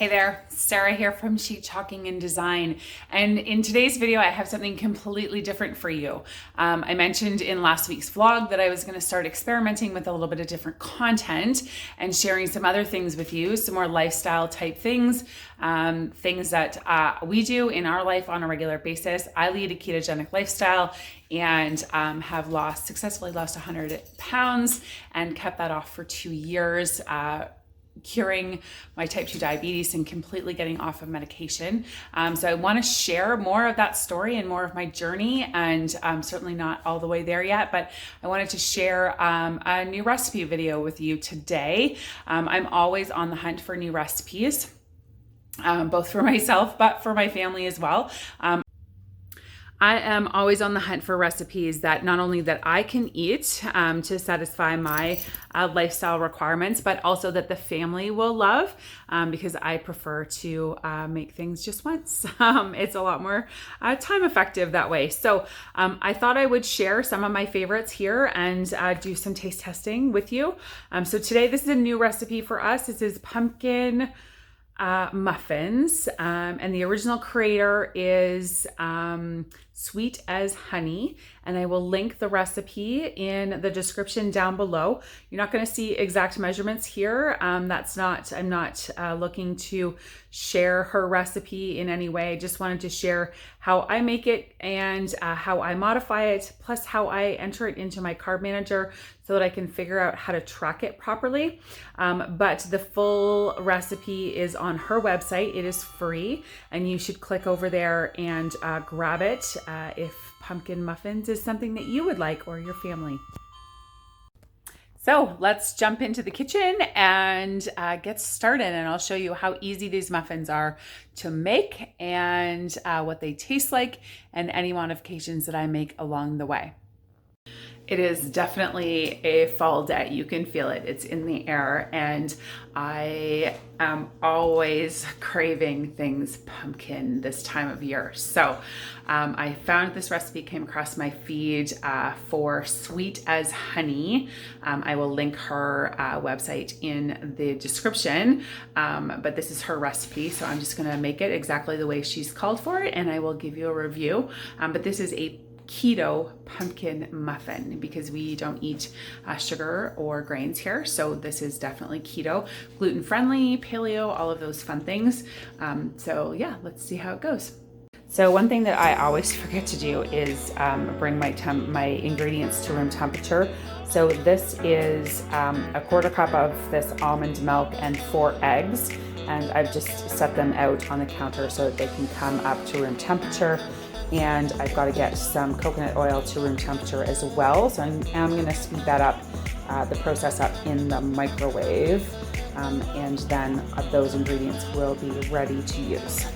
Hey there, Sarah here from Sheet Chalking and Design. And in today's video, I have something completely different for you. I mentioned in last week's vlog that I was going to start experimenting with a little bit of different content and sharing some other things with you, some more lifestyle type things, things that we do in our life on a regular basis. I lead a ketogenic lifestyle and have successfully lost 100 pounds and kept that off for 2 years. Curing my type 2 diabetes and completely getting off of medication. So I want to share more of that story and more of my journey, and I'm certainly not all the way there yet, but I wanted to share a new recipe video with you today. I'm always on the hunt for new recipes, both for myself, but for my family as well. I am always on the hunt for recipes that not only that I can eat to satisfy my lifestyle requirements, but also that the family will love because I prefer to make things just once. It's a lot more time effective that way. So I thought I would share some of my favorites here and do some taste testing with you. So today, this is a new recipe for us. This is pumpkin muffins, and the original creator is Sweet as Honey, and I will link the recipe in the description down below. You're not going to see exact measurements here. I'm not looking to share her recipe in any way. I just wanted to share how I make it and how I modify it, plus how I enter it into my carb manager so that I can figure out how to track it properly. But the full recipe is on her website. It is free, and you should click over there and grab it if pumpkin muffins is something that you would like or your family. So let's jump into the kitchen and get started, and I'll show you how easy these muffins are to make and what they taste like and any modifications that I make along the way. It is definitely a fall day. You can feel it. It's in the air, and I am always craving things pumpkin this time of year. So I found this recipe, came across my feed for Sweet as Honey. I will link her website in the description, but this is her recipe. So I'm just gonna make it exactly the way she's called for it, and I will give you a review. But this is a keto pumpkin muffin because we don't eat sugar or grains here. So this is definitely keto, gluten friendly, paleo, all of those fun things. So yeah, let's see how it goes. So one thing that I always forget to do is bring my ingredients to room temperature. So this is a quarter cup of this almond milk and 4 eggs. And I've just set them out on the counter so that they can come up to room temperature. And I've got to get some coconut oil to room temperature as well. So I'm going to speed that up, the process up in the microwave. And then those ingredients will be ready to use.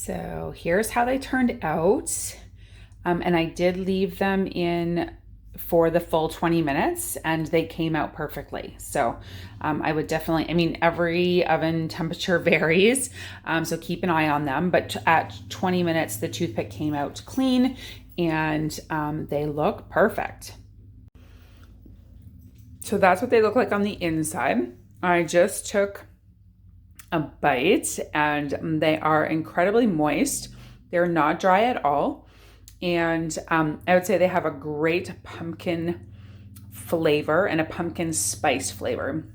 So here's how they turned out. And I did leave them in for the full 20 minutes and they came out perfectly. So I would definitely, I mean, every oven temperature varies. So keep an eye on them, but at 20 minutes, the toothpick came out clean and they look perfect. So that's what they look like on the inside. I just took a bite and they are incredibly moist. They're not dry at all. And I would say they have a great pumpkin flavor and a pumpkin spice flavor.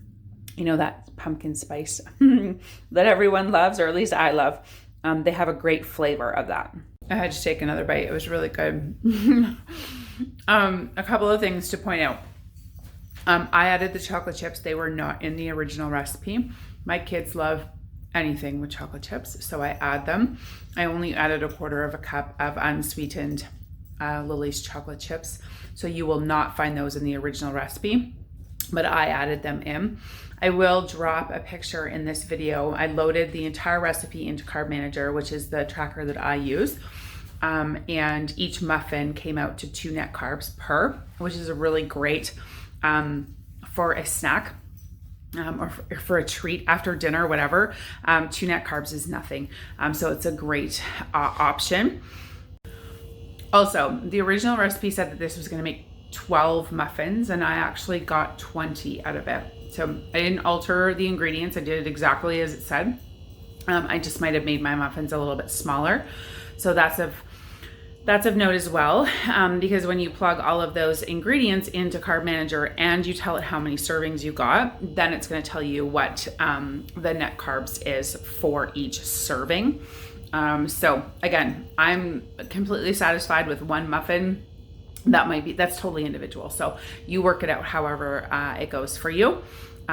You know, that pumpkin spice that everyone loves, or at least I love. They have a great flavor of that. I had to take another bite. It was really good. A couple of things to point out. I added the chocolate chips. They were not in the original recipe. My kids love anything with chocolate chips, so I add them. I only added 1/4 cup of unsweetened Lily's chocolate chips, so you will not find those in the original recipe, but I added them in. I will drop a picture in this video. I loaded the entire recipe into Carb Manager, which is the tracker that I use, and each muffin came out to 2 net carbs per, which is a really great for a snack. Or for a treat after dinner, whatever. 2 net carbs is nothing. So it's a great option. Also, the original recipe said that this was going to make 12 muffins and I actually got 20 out of it. So I didn't alter the ingredients. I did it exactly as it said. I just might have made my muffins a little bit smaller. So that's of note as well, because when you plug all of those ingredients into Carb Manager and you tell it how many servings you got, then it's going to tell you what the net carbs is for each serving. So again, I'm completely satisfied with 1 muffin. That's totally individual. So you work it out however it goes for you.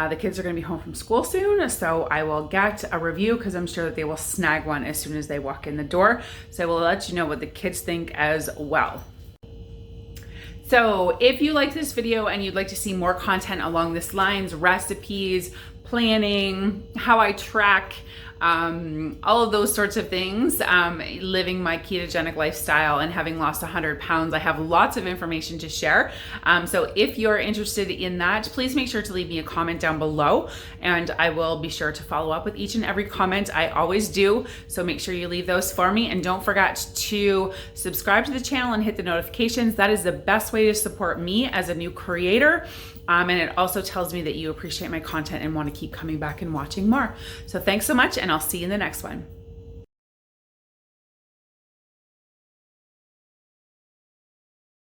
The kids are going to be home from school soon, so I will get a review because I'm sure that they will snag one as soon as they walk in the door. So I will let you know what the kids think as well. So if you like this video and you'd like to see more content along this lines, recipes, planning, how I track, all of those sorts of things, living my ketogenic lifestyle and having lost 100 pounds. I have lots of information to share. So if you're interested in that, please make sure to leave me a comment down below and I will be sure to follow up with each and every comment. I always do. So make sure you leave those for me and don't forget to subscribe to the channel and hit the notifications. That is the best way to support me as a new creator. And it also tells me that you appreciate my content and want to keep coming back and watching more. So thanks so much, and I'll see you in the next one.